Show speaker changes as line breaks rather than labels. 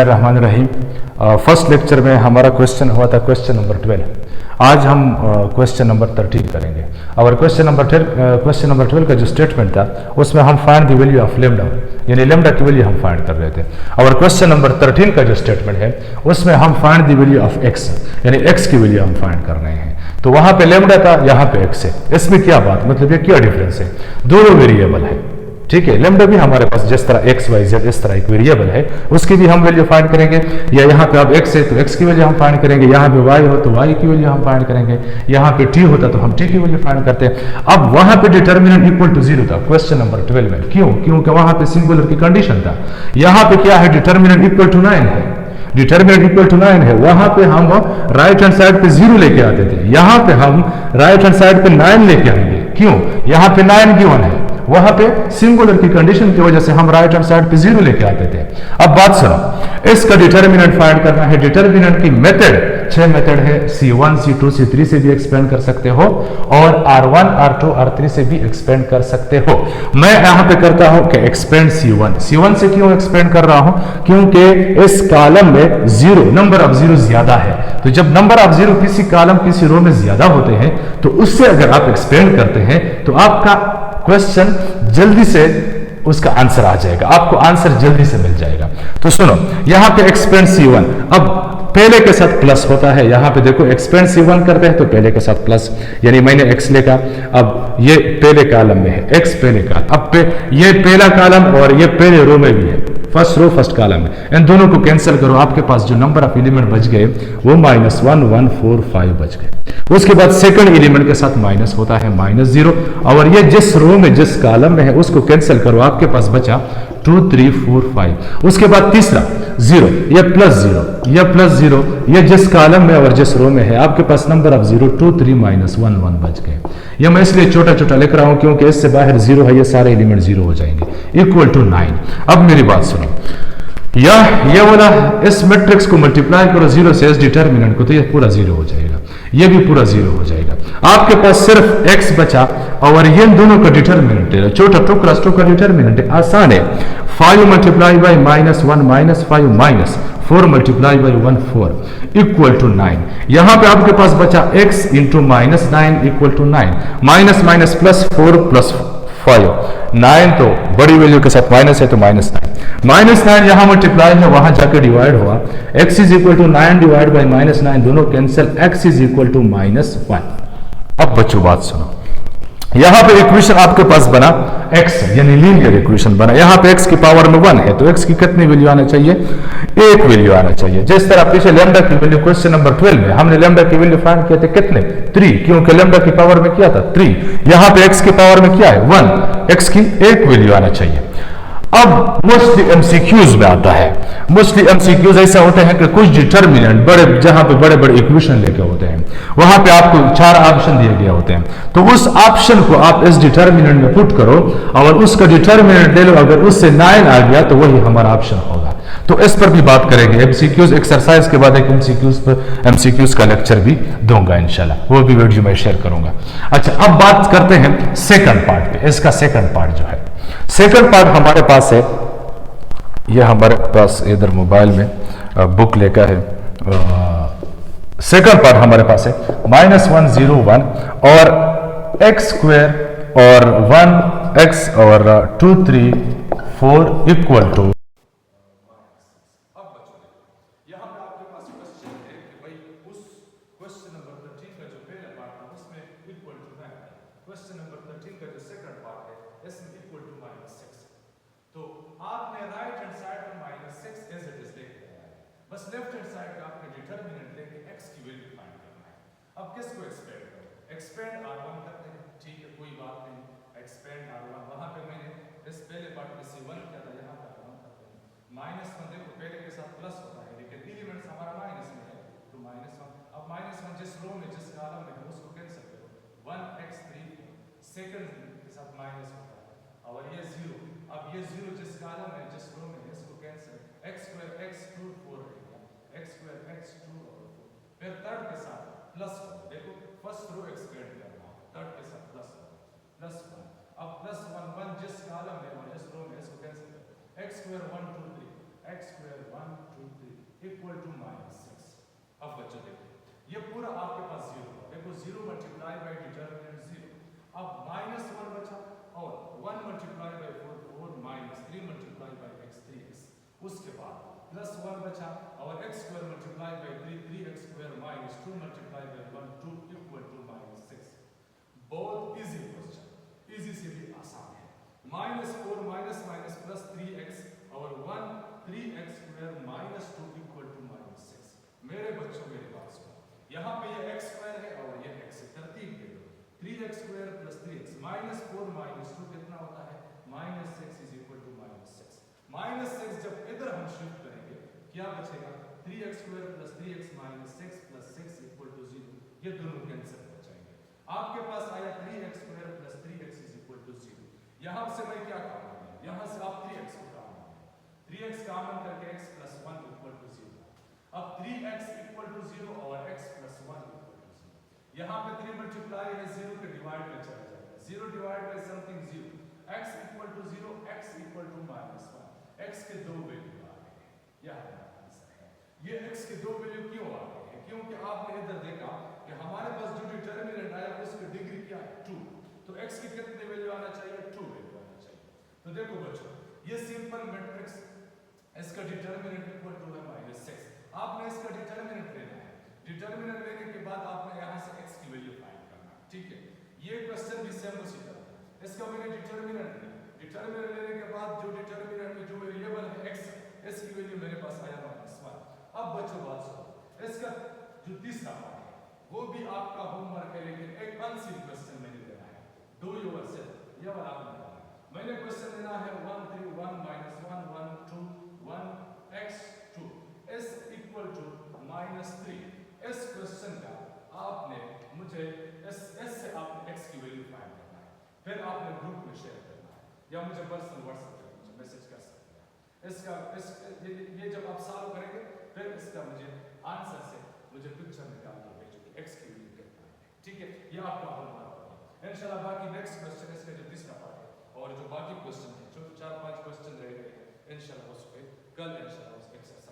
रहमान रहीम। First lecture में हमारा question हुआ था क्वेश्चन नंबर 12। आज हम क्वेश्चन नंबर 13 करेंगे। और क्वेश्चन नंबर 12 का जो स्टेटमेंट था उसमें हम find the value of lambda, यानी लेमडा की वैल्यू हम फाइंड कर रहे थे। और क्वेश्चन नंबर 13 का जो स्टेटमेंट है उसमें हम find the value of x, यानी एक्स की वैल्यू हम फाइंड कर रहे हैं। तो वहां पे लेमडा था, यहाँ पे एक्स है। इसमें क्या बात, मतलब ये क्या डिफरेंस है? दोनों वेरिएबल है, ठीक है। लेमडा भी हमारे पास जिस तरह एक्स वाई जेड इस तरह एक वेरिएबल है, उसकी भी हम वैल्यू फाइंड करेंगे। या यहाँ पे अब एक्स है तो एक्स की वैल्यू हम फाइंड करेंगे, यहाँ पे वाई हो तो वाई की वैल्यू हम फाइंड करेंगे, यहाँ पे टी होता तो हम टी की वैल्यू फाइंड करते हैं। अब वहां पे डिटर्मिनेंट इक्वल टू 0 था क्वेश्चन नंबर 12 में। क्यों? क्योंकि वहां पे सिंगुलर की कंडीशन था। यहाँ पे क्या है? डिटर्मिनेंट इक्वल टू 9 है। डिटर्मिनेंट इक्वल टू 9 है। वहां पे हम राइट हैंड साइड पे 0 लेके आते थे, यहाँ पे हम राइट हैंड साइड पे 9 लेके आएंगे। क्यों? यहाँ पे 9 गिवन है, वहां पे सिंगुलर की कंडीशन की वजह से हम राइट हैंड साइड पे 0 लेके आते थे। अब बात सुनो, इसका डिटर्मिनेंट फाइंड करना है। डिटर्मिनेंट की मेथड 6 मेथड है। C1 C2 C3 से भी एक्सपेंड कर सकते हो और R1 R2 R3 से भी एक्सपेंड कर सकते हो। मैं यहां पे करता हूं कि एक्सपेंड C1 से क्यों एक्सपेंड कर रहा हूं? क्योंकि इस कॉलम में 0 नंबर ऑफ 0 ज्यादा है। तो जब नंबर ऑफ 0 किसी कॉलम किसी रो में ज्यादा होते हैं तो उससे अगर आप एक्सपेंड करते हैं तो आपका क्वेश्चन जल्दी से उसका आंसर आ जाएगा, आपको आंसर जल्दी से मिल जाएगा। तो सुनो, यहां पे एक्सपेंड C1, अब पहले के साथ प्लस होता है। यहां पे देखो एक्सपेंड C1 करते हैं तो पहले के साथ प्लस, यानी मैंने x लेगा। अब ये पहले कॉलम में है, x पहले कॉलम, अब ये पहला कॉलम और ये पहले रो में भी है, फर्स्ट रो फर्स्ट कॉलम है। इन दोनों को कैंसिल करो, आपके पास जो नंबर ऑफ एलिमेंट बच गए वो -1 1 4 5 बच गए। उसके बाद सेकंड एलिमेंट के साथ माइनस होता है -0, और ये जिस रो में जिस कॉलम में है उसको कैंसिल करो, आपके पास बचा 2 3 4 5। उसके बाद तीसरा 0, ये +0, ये +0, ये जिस कॉलम में और जिस रो में है आपके पास नंबर ऑफ 0 2 3 -1 1 बच गए। ये मैं इसलिए छोटा छोटा लिख रहा हूं क्योंकि इससे बाहर 0 है, ये सारे एलिमेंट 0 हो जाएंगे, इक्वल टू 9। अब मेरी बात सुनो, ये वाला इस मैट्रिक्स को मल्टीप्लाई करो 0 से इस डिटर्मिनेंट को, तो ये पूरा 0 हो जाएगा, ये भी पूरा 0 हो जाएगा। आपके पास सिर्फ x बचा और ये दोनों का डिटर्मिनेंट है, छोटा 2 + 2 का डिटर्मिनेंट है, आसान है। 5 multiply by -1 -5 -4 multiply by 1 4 equal to 9। यहां पे आपके पास बचा x into -9 equal to 9, minus minus +4 +5, 9 तो बड़ी वैल्यू के साथ माइनस है तो -9 यहां मल्टीप्लाई है, वहां जाकर डिवाइड हुआ। x is equal to 9 divide by -9, दोनों cancel, x is equal to -1। अब बच्चों बात सुनो, यहां पे इक्वेशन आपके पास बना x, यानी लीनियर इक्वेशन बना। यहां पे x की पावर में 1 है तो x की कितनी वैल्यू आना चाहिए? 1 वैल्यू आना चाहिए। जिस तरह पीछे लेमडा की वैल्यू क्वेश्चन नंबर 12 में हमने लेमडा की वैल्यू फाइंड किए थे, कितने? 3, क्योंकि लेमडा की पावर में क्या था? 3। यहां पे x की पावर में क्या है? 1, x की 1 वैल्यू आना चाहिए। अब मोस्टली एमसीक्यूज में आता है, मोस्टली एमसीक्यूज ऐसा होते हैं कि कुछ डिटर्मिनेंट बड़े, जहां पे बड़े बड़े इक्वेशन लेके होते हैं, वहां पे आपको 4 ऑप्शन दिए गए होते हैं, तो उस ऑप्शन को आप इस डिटर्मिनेंट में पुट करो और उसका डिटर्मिनेंट ले लो। अगर उससे 9 आ गया तो वही हमारा ऑप्शन होगा। तो इस पर भी बात करेंगे। एमसीक्यूज एक्सरसाइज के बाद एक एमसीक्यूज का लेक्चर भी दूंगा इंशाल्लाह, वो भी वीडियो में शेयर करूंगा। अच्छा, अब बात करते हैं सेकंड पार्ट पे। इसका सेकंड पार्ट जो है, सेकंड पार्ट हमारे पास है, यह हमारे पास इधर मोबाइल में बुक लेकर है। सेकंड पार्ट हमारे पास है -1 0 1 और x² और 1x और 2 3 4 इक्वल टू। क्वेश्चन नंबर 13 का जो सेकंड पार्ट है इसमें इक्वल टू -6। तो आपने राइट हैंड साइड पर -6 एज इट इज लेके आया है, बस लेफ्ट हैंड साइड पे आपने डिटर्मिनेंट लेके x की वैल्यू फाइंड करना है। अब किसको एक्सपेंड करो? एक्सपेंड R1 करते हैं, ठीक है, कोई बात नहीं। एक्सपेंड R1, वहां पे मैंने इस पहले पार्ट में C1 किया था, यहां पर R1 करते हैं। -1 देखो पहले के साथ प्लस होता है लेकिन एलिमेंट्स हमारा माइनस में है तो -1। अब -1 जिस रो में जिस कॉलम में है उसको कैंसिल करो, 1x 3 सेकंड के साथ माइनस होता है और ये 0। अब ये 0 जिस कॉलम में जिस रो में है इसको कैंसिल, x² x2 4 रहेगा, x² x2 और 4, फिर थर्ड के साथ प्लस करो। देखो फर्स्ट रो एक्सपेंड कर रहा हूं, थर्ड के साथ +1। अब +1 1 जिस कॉलम में और जिस रो में इसको कैंसिल करो, x² 1 2 3 x square 1 2 3 equal to -6। अब बच्चों देखो ये पूरा आपके पास 0 होगा, देखो 0 मल्टीप्लाई बाय डिटरमिनेंट 0, अब -1 बचा और 1 multiply by 4 4 -3 multiply by x 3x, उसके बाद +1 बचा और x square multiply by 3 3x square -2 multiply by 1 2 equal to -6। बहुत इजी क्वेश्चन, इजी से भी आसान है। -4 माइनस प्लस 3x और 1 3x स्क्वायर -2 इक्वल टू -6। मेरे बच्चों मेरी बात सुनो, यहाँ पे ये x स्क्वायर है और ये x है, तरतीब दे दो 3x स्क्वायर प्लस 3x -4 -2 कितना होता है -6 इज इक्वल टू -6। -6 जब इधर हम शिफ्ट करेंगे क्या बचेगा 3x square plus 3x -6 plus 6 equal to 0, ये दोनों कैंसिल हो जाएंगे। आपके पास आया 3x square plus 3x is equal to 0। यहाँ से मैं क्या कॉमन है, यहाँ से आप 3x को कॉमन है, 3x कॉमन करके x प्लस 1 इक्वल टू 0। अब 3x इक्वल टू 0 और x प्लस 1 इक्वल टू 0। यहाँ पे 3 मल्टीप्लाई है 0 के डिवाइड में चला जाएगा, 0 divide by something 0, x equal to 0 x equal to -1, x के दो वैल्यू आ गए हैं, यह हमारा आंसर है। ये x के दो वैल्यू क्यों आ गए हैं, क्योंकि आपने इधर देखा कि हमारे पास जो डिटरमिनेंट आया उसकी डिग्री क्या है 2, तो x की कितने वैल्यू आना चाहिए 2 वैल्यू आना चाहिए। तो देखो बच्चों ये सिंपल मैट्रिक्स इसका डिटरमिनेंट इक्वल टू है -6, आपने इसका डिटरमिनेंट लेना है, डिटरमिनेंट लेने के बाद आपने यहाँ से x की वैल्यू फाइंड करना है, ठीक है। ये क्वेश्चन भी सेम उसी तरह है, इसका मैंने डिटरमिनेंट लिया, डिटरमिनेंट लेने के बाद जो डिटरमिनेंट में जो वेरिएबल है x, इसकी वैल्यू मेरे पास आया -1। अब बच्चों बात सुनो, इसका जो तीसरा पार्ट है वो भी आपका होमवर्क है, लेकिन एक अनसीन क्वेश्चन मैंने देना है, डू योरसेल्फ, ये वाला आपने करना है। मैंने क्वेश्चन देना है 1 3 1 -1 1 2 1 x 2 s इक्वल टू -3। इस क्वेश्चन का आपने मुझे s से आपने x की वैल्यू फाइंड करना है, फिर आपने ग्रुप में शेयर करना है या मुझे पर्सनल व्हाट्सएप पे मुझे मैसेज कर सकते हैं। इसका ये जब आप सॉल्व करेंगे फिर इसका मुझे आंसर से मुझे पिक्चर निकाल के भेजोगे x की वैल्यू कितना है, ठीक है। ये आपका होमवर्क होगा इंशाल्लाह। बाकी नेक्स्ट क्वेश्चन इसका जो तीसरा पार्ट है और जो बाकी क्वेश्चन है, जो 4-5 क्वेश्चन रह गए हैं इंशाल्लाह उस पे कल इंशाल्लाह उस एक्सरसाइज